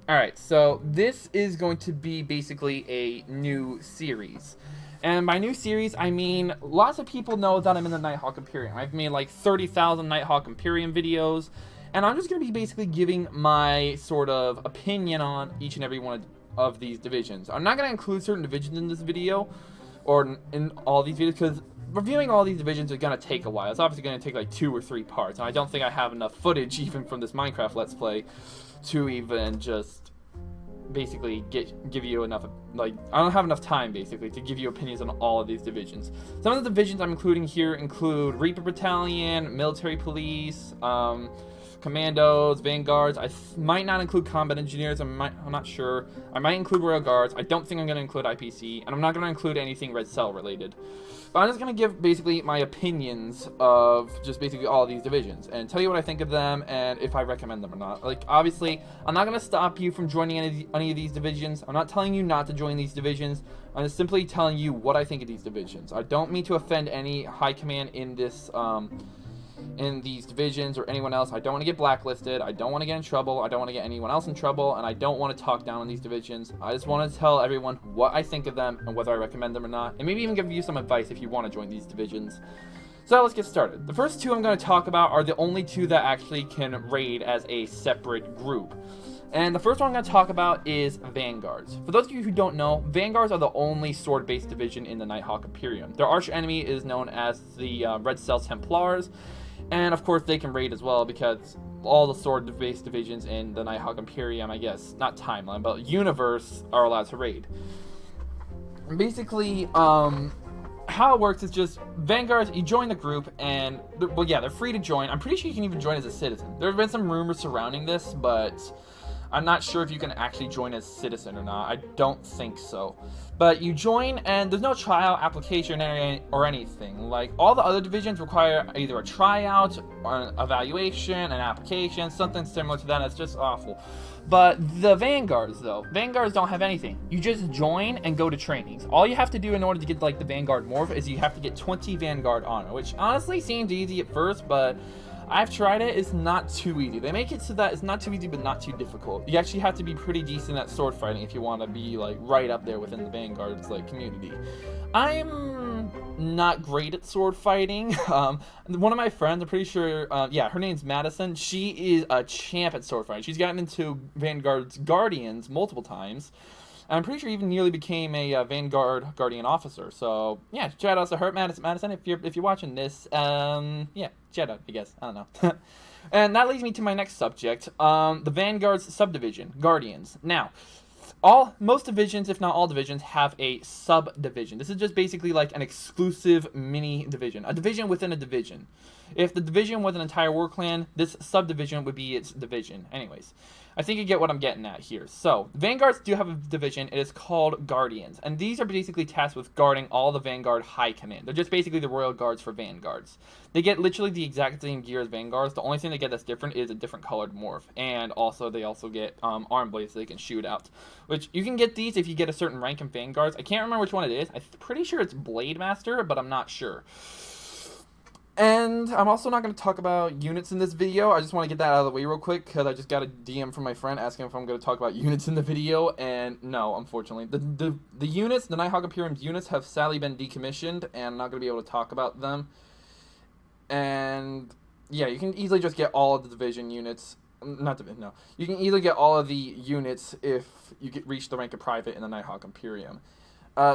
Alright, so this is going to be basically a new series. And by new series, I mean lots of people know that I'm in the Nighthawk Imperium. I've made like 30,000 Nighthawk Imperium videos, and I'm just going to be basically giving my sort of opinion on each and every one of these divisions. I'm not going to include certain divisions in this video, or in all these videos, because reviewing all these divisions is going to take a while. It's obviously going to take like 2 or 3 parts, and I don't think I have enough footage even from this Minecraft Let's Play to even just basically give you enough, like, I don't have enough time basically to give you opinions on all of these divisions. Some of the divisions I'm including here include Reaper Battalion, Military Police, Commandos, Vanguards. I might not include Combat Engineers. I'm not sure. I might include Royal Guards. I don't think I'm going to include IPC, and I'm not going to include anything Red Cell related. But I'm just going to give basically my opinions of just basically all of these divisions and tell you what I think of them and if I recommend them or not. Like, obviously, I'm not going to stop you from joining any of these divisions. I'm not telling you not to join these divisions. I'm just simply telling you what I think of these divisions. I don't mean to offend any high command in this in these divisions or anyone else. I don't want to get blacklisted. I don't want to get in trouble. I don't want to get anyone else in trouble, and I don't want to talk down on these divisions. I just want to tell everyone what I think of them and whether I recommend them or not, and maybe even give you some advice if you want to join these divisions. So let's get started. The first two I'm going to talk about are the only two that actually can raid as a separate group. And the first one I'm going to talk about is Vanguards. For those of you who don't know, Vanguards are the only sword-based division in the Nighthawk Imperium. Their arch enemy is known as the Red Cell Templars, and of course they can raid as well because all the sword-based divisions in the Nighthawk Imperium, I guess, not timeline, but universe, are allowed to raid. Basically, how it works is just Vanguards, you join the group, and, well, yeah, they're free to join. I'm pretty sure you can even join as a citizen. There have been some rumors surrounding this, but I'm not sure if you can actually join as citizen or not. I don't think so. But you join, and there's no tryout application or anything. Like, all the other divisions require either a tryout, or an evaluation, an application, something similar to that. It's just awful. But the Vanguards, though, Vanguards don't have anything. You just join and go to trainings. All you have to do in order to get, like, the Vanguard morph is you have to get 20 Vanguard honor, which honestly seems easy at first, but I've tried it. It's not too easy. They make it so that it's not too easy, but not too difficult. You actually have to be pretty decent at sword fighting if you want to be, like, right up there within the Vanguard's, like, community. I'm not great at sword fighting. One of my friends, I'm pretty sure, yeah, her name's Madison. She is a champ at sword fighting. She's gotten into Vanguard's Guardians multiple times. And I'm pretty sure even nearly became a Vanguard Guardian officer. So yeah, shout out to her, Madison. If you're watching this, yeah, shout out, I guess. I don't know. And that leads me to my next subject, the Vanguard's Subdivision, Guardians. Now, most divisions, if not all divisions, have a subdivision. This is just basically like an exclusive mini division, a division within a division. If the division was an entire war clan, this subdivision would be its division. Anyways, I think you get what I'm getting at here. So, Vanguards do have a division. It is called Guardians. And these are basically tasked with guarding all the Vanguard high command. They're just basically the Royal Guards for Vanguards. They get literally the exact same gear as Vanguards. The only thing they get that's different is a different colored morph. And also, they also get arm blades so they can shoot out. Which, you can get these if you get a certain rank in Vanguards. I can't remember which one it is. I'm pretty sure it's Blade Master, but I'm not sure. And I'm also not going to talk about units in this video. I just want to get that out of the way real quick because I just got a DM from my friend asking if I'm going to talk about units in the video, and no, unfortunately. The units, the Nighthawk Imperium's units, have sadly been decommissioned, and I'm not going to be able to talk about them. And yeah, you can easily just get all of the division units. Not division, no. You can easily get all of the units if you reach the rank of private in the Nighthawk Imperium.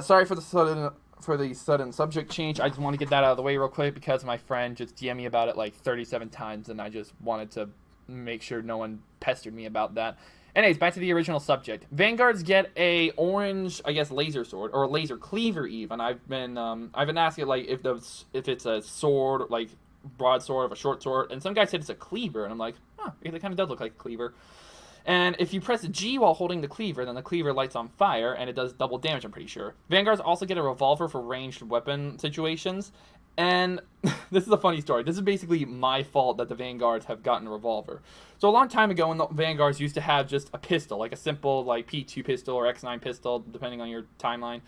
Sorry for the sudden subject change. I just want to get that out of the way real quick because my friend just DM'd me about it like 37 times, and I just wanted to make sure no one pestered me about that. Anyways, back to the original subject. Vanguards get a orange, I guess, laser sword, or laser cleaver even. I've been asking, like, if it's a sword, like, broadsword or a short sword, and some guy said it's a cleaver, and I'm like, huh, it kind of does look like a cleaver. And if you press G while holding the cleaver, then the cleaver lights on fire, and it does double damage, I'm pretty sure. Vanguards also get a revolver for ranged weapon situations, and this is a funny story. This is basically my fault that the Vanguards have gotten a revolver. So a long time ago, when the Vanguards used to have just a pistol, like a simple like P2 pistol or X9 pistol, depending on your timeline,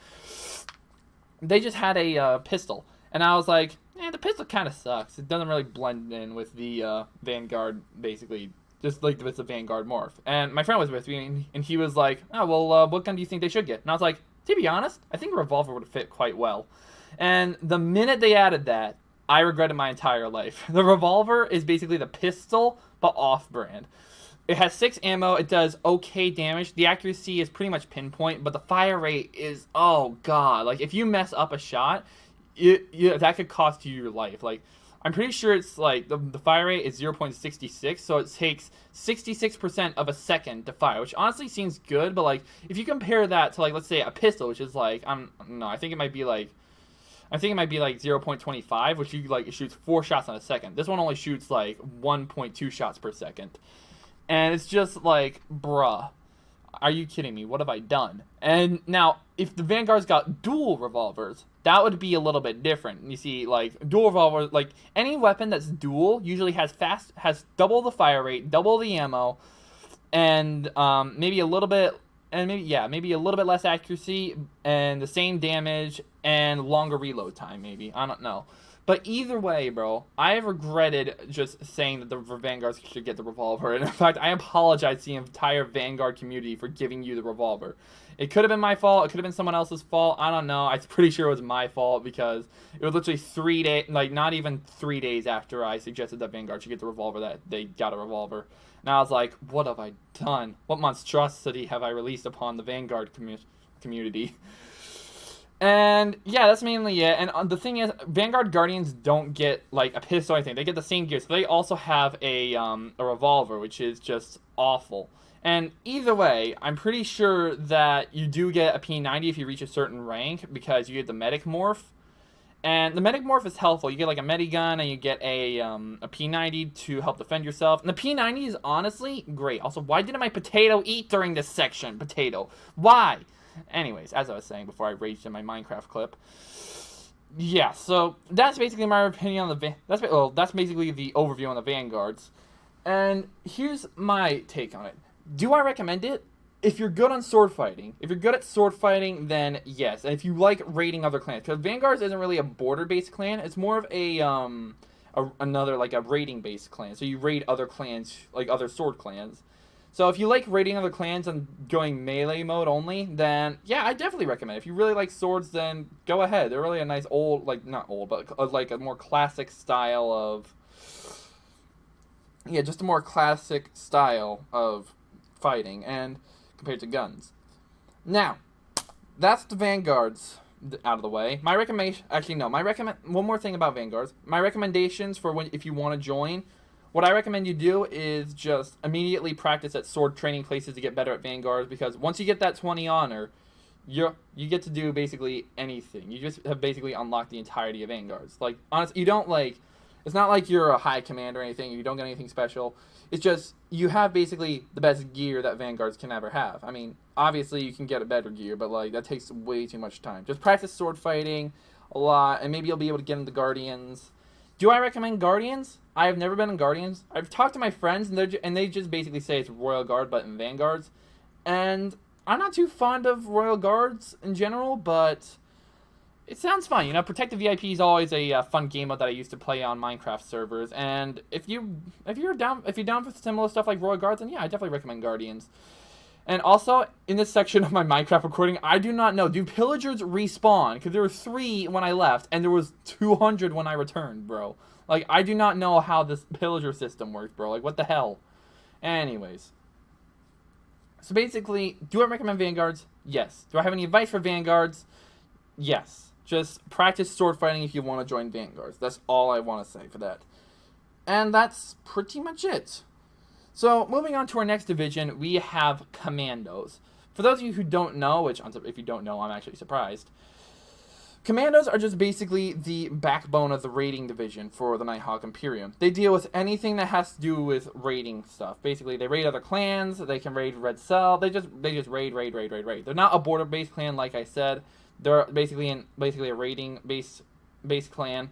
they just had a pistol. And I was like, the pistol kind of sucks. It doesn't really blend in with the Vanguard, basically, just like with the Vanguard morph. And my friend was with me, and he was like, oh, well, what gun do you think they should get? And I was like, to be honest, I think a Revolver would fit quite well. And the minute they added that, I regretted my entire life. The Revolver is basically the pistol, but off-brand. It has 6 ammo. It does okay damage. The accuracy is pretty much pinpoint, but the fire rate is, oh god. Like, if you mess up a shot, that could cost you your life. Like, I'm pretty sure it's like, the fire rate is 0.66, so it takes 66% of a second to fire, which honestly seems good, but like, if you compare that to like, let's say a pistol, which is like, I think it might be like 0.25, which you like, it shoots 4 shots in a second. This one only shoots like 1.2 shots per second. And it's just like, bruh, are you kidding me? What have I done? And now, if the Vanguard's got dual revolvers, that would be a little bit different. You see, like, dual revolvers, like, any weapon that's dual usually has double the fire rate, double the ammo, and maybe a little bit less accuracy, and the same damage, and longer reload time, maybe. I don't know. But either way, bro, I have regretted just saying that the Vanguards should get the Revolver. And in fact, I apologize to the entire Vanguard community for giving you the Revolver. It could have been my fault. It could have been someone else's fault. I don't know. I'm pretty sure it was my fault because it was literally 3 days, like not even 3 days after I suggested that Vanguard should get the Revolver that they got a Revolver. And I was like, what have I done? What monstrosity have I released upon the Vanguard community? And yeah, that's mainly it. And the thing is, Vanguard Guardians don't get like a pistol or anything. They get the same gear. So they also have a Revolver, which is just awful. And either way, I'm pretty sure that you do get a P90 if you reach a certain rank because you get the medic morph. And the medic morph is helpful. You get like a medigun and you get a P90 to help defend yourself. And the P90 is honestly great. Also, why didn't my potato eat during this section? Potato. Why? Anyways, as I was saying before I raged in my Minecraft clip. Yeah, so that's basically my opinion on the that's basically the overview on the Vanguards. And here's my take on it. Do I recommend it? If you're good on sword fighting, if you're good at sword fighting, then yes. And if you like raiding other clans, because Vanguards isn't really a border-based clan, it's more of another like a raiding-based clan. So you raid other clans, like other sword clans. So if you like raiding other clans and going melee mode only, then yeah, I definitely recommend it. If you really like swords, then go ahead. They're really a nice old, like not old, but like a more classic style of, yeah, just a more classic style of fighting and compared to guns. Now, that's the Vanguards out of the way. My recommendation, actually no, one more thing about Vanguards. My recommendations for if you want to join. What I recommend you do is just immediately practice at sword training places to get better at Vanguards, because once you get that 20 honor, you get to do basically anything. You just have basically unlocked the entirety of Vanguards. Like, honestly, you don't like, it's not like you're a high commander or anything, you don't get anything special. It's just, you have basically the best gear that Vanguards can ever have. I mean, obviously you can get a better gear, but like, that takes way too much time. Just practice sword fighting a lot, and maybe you'll be able to get into Guardians. Do I recommend Guardians? I have never been in Guardians. I've talked to my friends, and they just basically say it's Royal Guard, but in Vanguards. And I'm not too fond of Royal Guards in general, but it sounds fun. You know, Protect the VIP is always a fun game mode that I used to play on Minecraft servers. And if you're down for similar stuff like Royal Guards, then yeah, I definitely recommend Guardians. And also, in this section of my Minecraft recording, I do not know, do pillagers respawn? Because there were 3 when I left, and there was 200 when I returned, bro. Like, I do not know how this pillager system works, bro. Like, what the hell? Anyways. So basically, do I recommend Vanguards? Yes. Do I have any advice for Vanguards? Yes. Just practice sword fighting if you want to join Vanguards. That's all I want to say for that. And that's pretty much it. So, moving on to our next division, we have Commandos. For those of you who don't know, which, if you don't know, I'm actually surprised. Commandos are just basically the backbone of the raiding division for the Nighthawk Imperium. They deal with anything that has to do with raiding stuff. Basically, they raid other clans, they can raid Red Cell, they just raid. They're not a border-based clan, like I said. They're basically a raiding-based clan.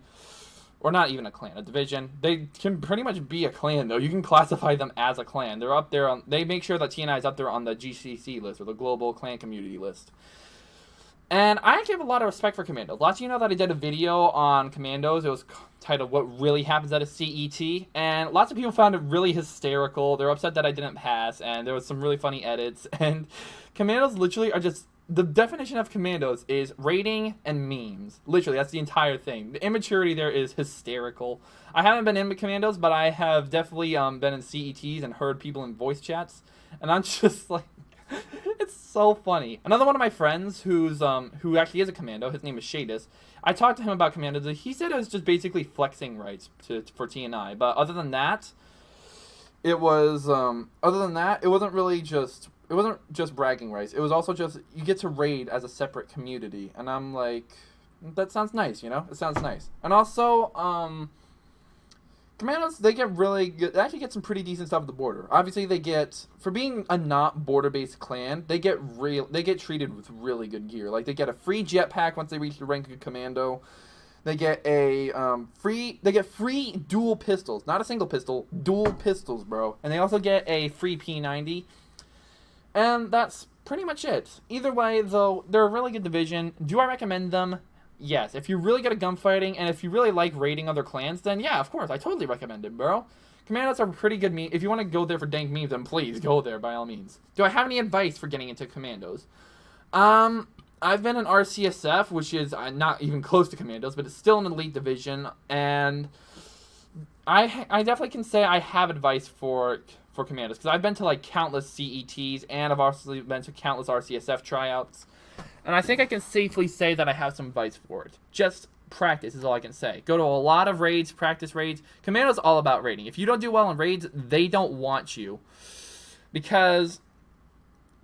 Or not even a clan, a division. They can pretty much be a clan, though. You can classify them as a clan. They're up there they make sure that TNI is up there on the GCC list, or the Global Clan Community list. And I actually have a lot of respect for Commandos. Lots of you know that I did a video on Commandos. It was titled "What Really Happens at a CET," and lots of people found it really hysterical. They're upset that I didn't pass, and there was some really funny edits. And Commandos literally are just, the definition of Commandos is rating and memes. Literally, that's the entire thing. The immaturity there is hysterical. I haven't been in Commandos, but I have definitely been in CETs and heard people in voice chats, and I'm just like, it's so funny. Another one of my friends who actually is a commando, his name is Shadis. I talked to him about commandos. He said it was just basically flexing rights for TNI. But other than that, it wasn't really just, it wasn't just bragging rights. It was also just, you get to raid as a separate community. And I'm like, that sounds nice, you know? It sounds nice. And also, Commandos, they get really good. They actually get some pretty decent stuff at the border. Obviously, they get, for being a not border-based clan, they get treated with really good gear. Like, they get a free jetpack once they reach the rank of commando. They get free dual pistols, not a single pistol, dual pistols, bro. And they also get a free P90. And that's pretty much it. Either way, though, they're a really good division. Do I recommend them? Yes, if you're really good at gunfighting, and if you really like raiding other clans, then yeah, of course, I totally recommend it, bro. Commandos are pretty good meme. If you want to go there for dank memes, then please go there, by all means. Do I have any advice for getting into Commandos? I've been in RCSF, which is not even close to Commandos, but it's still an elite division, and I definitely can say I have advice for Commandos, because I've been to, like, countless CETs, and I've also been to countless RCSF tryouts. And I think I can safely say that I have some advice for it. Just practice is all I can say. Go to a lot of raids, practice raids. Commando's all about raiding. If you don't do well in raids, they don't want you, because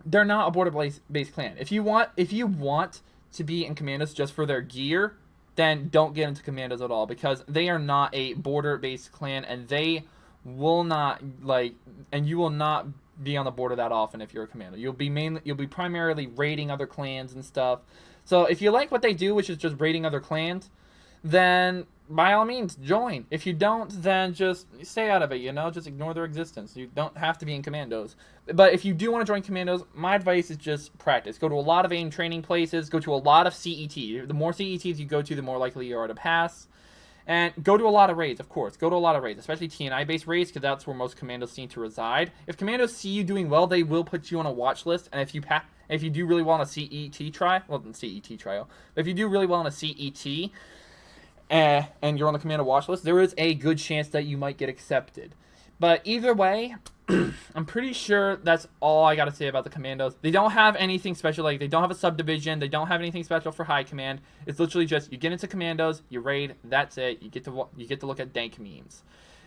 they're not a border-based clan. If you want to be in Commandos just for their gear, then don't get into Commandos at all, because they are not a border-based clan, and they will not, and you will not be on the border that often if you're a commando. You'll be primarily raiding other clans and stuff. So if you like what they do, which is just raiding other clans, then by all means join. If you don't, then just stay out of it, you know, just ignore their existence. You don't have to be in Commandos. But if you do want to join Commandos, my advice is just practice. Go to a lot of aim training places, go to a lot of CET. The more CETs you go to, the more likely you are to pass. And go to a lot of raids, of course. Go to a lot of raids, especially TNI-based raids, because that's where most Commandos seem to reside. If Commandos see you doing well, they will put you on a watch list. And if you do really well in a CET trial, but if you do really well in a CET, and you're on the Commando watch list, there is a good chance that you might get accepted. But either way, I'm pretty sure that's all I got to say about the Commandos. They don't have anything special. Like, they don't have a subdivision. They don't have anything special for high command. It's literally just, you get into Commandos, you raid, that's it. You get to look at dank memes.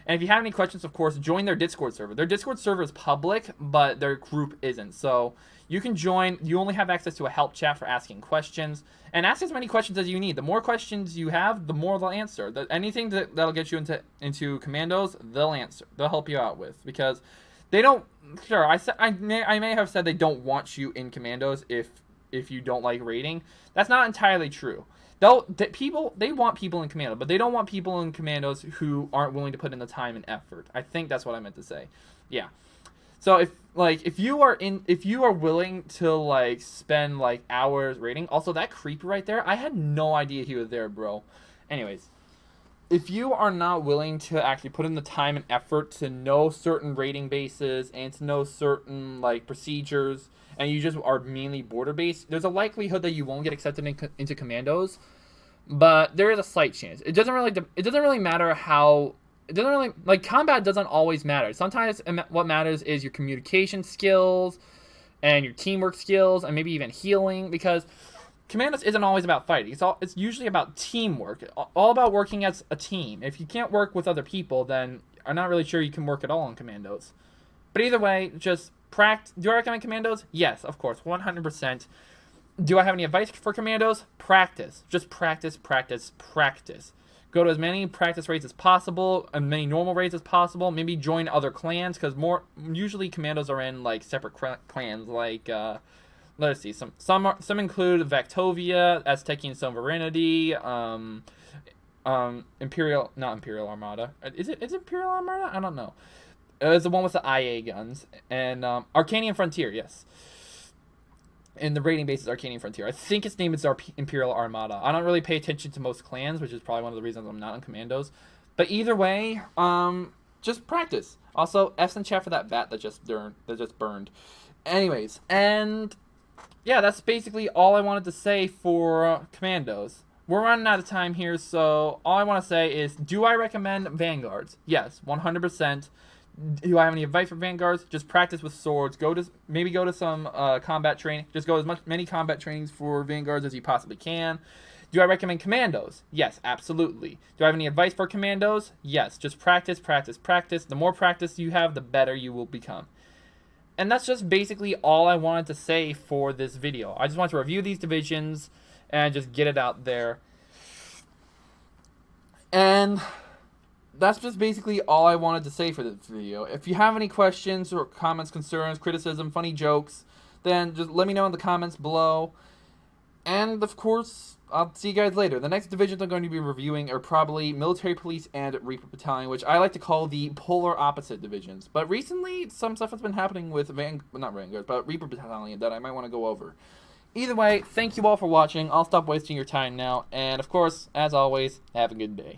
And if you have any questions, of course, join their Discord server. Their Discord server is public, but their group isn't. So you can join. You only have access to a help chat for asking questions. And ask as many questions as you need. The more questions you have, the more they'll answer. Anything that'll get you into Commandos, they'll answer. They'll help you out with. Because they don't... Sure, I may have said they don't want you in Commandos if you don't like raiding. That's not entirely true. They want people in Commando, but they don't want people in Commandos who aren't willing to put in the time and effort. I think that's what I meant to say. Yeah. So if you are willing to spend hours raiding, also that creeper right there, I had no idea he was there, bro. Anyways, if you are not willing to actually put in the time and effort to know certain raiding bases and to know certain procedures, and you just are mainly border based, there's a likelihood that you won't get accepted into Commandos, but there is a slight chance. It doesn't really matter how. It doesn't really combat doesn't always matter. Sometimes what matters is your communication skills and your teamwork skills and maybe even healing, because Commandos isn't always about fighting. It's usually about teamwork. All about working as a team. If you can't work with other people, then I'm not really sure you can work at all in Commandos. But either way, just practice. Do I recommend Commandos? Yes, of course, 100%. Do I have any advice for Commandos? Practice. Just practice, practice, practice. Go to as many practice raids as possible, as many normal raids as possible. Maybe join other clans, because usually Commandos are in separate clans. Let's see, some include Vactovia, Aztecian Sovereignty, not Imperial Armada. Is it Imperial Armada? I don't know. It's the one with the IA guns, and Arcanian Frontier, yes. And the raiding base is Arcadian Frontier. I think its name is our Imperial Armada. I don't really pay attention to most clans, which is probably one of the reasons I'm not on Commandos. But either way, just practice. Also, F's in chat for that bat that just burned. Anyways, and yeah, that's basically all I wanted to say for Commandos. We're running out of time here, so all I want to say is, do I recommend Vanguards? Yes, 100%. Do I have any advice for Vanguards? Just practice with swords. Maybe go to some combat training. Just go many combat trainings for Vanguards as you possibly can. Do I recommend Commandos? Yes, absolutely. Do I have any advice for Commandos? Yes, just practice, practice, practice. The more practice you have, the better you will become. And that's just basically all I wanted to say for this video. I just wanted to review these divisions and just get it out there. And that's just basically all I wanted to say for this video. If you have any questions or comments, concerns, criticism, funny jokes, then just let me know in the comments below. And of course, I'll see you guys later. The next divisions I'm going to be reviewing are probably Military Police and Reaper Battalion, which I like to call the polar opposite divisions. But recently, some stuff has been happening with not Vanguard, but Reaper Battalion that I might want to go over. Either way, thank you all for watching. I'll stop wasting your time now. And of course, as always, have a good day.